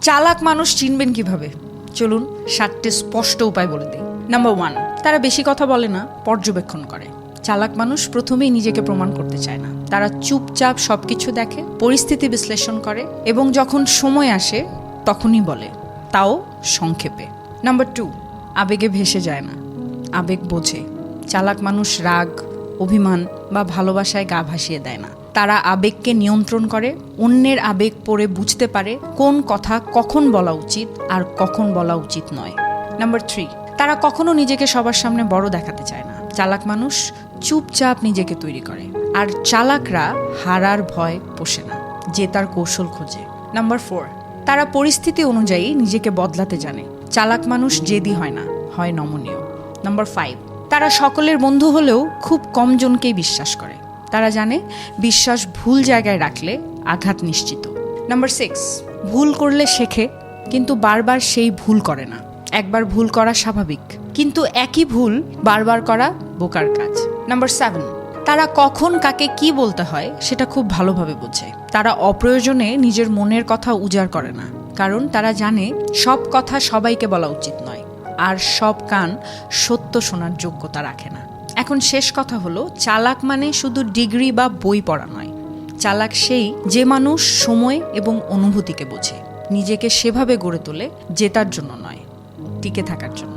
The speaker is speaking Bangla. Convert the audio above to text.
চালাক মানুষ চিনবেন কিভাবে? চলুন 7টে স্পষ্ট উপায় বলে দিই। নাম্বার 1, তারা বেশি কথা বলে না, পর্যবেক্ষণ করে। চালাক মানুষ প্রথমেই নিজেকে প্রমাণ করতে চায় না। তারা চুপচাপ সবকিছু দেখে, পরিস্থিতি বিশ্লেষণ করে এবং যখন সময় আসে তখনই বলে, তাও সংক্ষেপে। নাম্বার 2, আবেগে ভেসে যায় না, আবেগ বোঝে। চালাক মানুষ রাগ, অভিমান বা ভালোবাসায় গা ভাসিয়ে দেয় না। তারা আবেগকে নিয়ন্ত্রণ করে, অন্যের আবেগ পড়ে বুঝতে পারে কোন কথা কখন বলা উচিত আর কখন বলা উচিত নয়। নাম্বার 3, তারা কখনো নিজেকে সবার সামনে বড় দেখাতে চায় না। চালাক মানুষ চুপচাপ নিজেকে তৈরি করে। আর চালাকরা হারার ভয় পোষে না, জেতার কৌশল খোঁজে। নাম্বার 4, তারা পরিস্থিতি অনুযায়ী নিজেকে বদলাতে জানে। চালাক মানুষ জেদি হয় না, হয় নমনীয়। নাম্বার 5, তারা সকলের বন্ধু হলেও খুব কম জনকেই বিশ্বাস করে। তারা জানে বিশ্বাস ভুল জায়গায় রাখলে আঘাত নিশ্চিত। নাম্বার 6, ভুল করলে শেখে, কিন্তু বারবার সেই ভুল করে না। একবার ভুল করা স্বাভাবিক, কিন্তু একই ভুল বারবার করা বোকার কাজ। নাম্বার 7, তারা কখন কাকে কি বলতে হয় সেটা খুব ভালোভাবে বোঝে। তারা অপ্রয়োজনে নিজের মনের কথা উজাড় করে না, কারণ তারা জানে সব কথা সবাইকে বলা উচিত নয়, আর সব কান সত্য শোনার যোগ্যতা রাখে না। এখন শেষ কথা হলো, চালাক মানে শুধু ডিগ্রি বা বই পড়া নয়। চালাক সেই যে মানুষ সময় এবং অনুভূতিকে বোঝে, নিজেকে সেভাবে গড়ে তোলে, জেতার জন্য নয়, টিকে থাকার জন্য।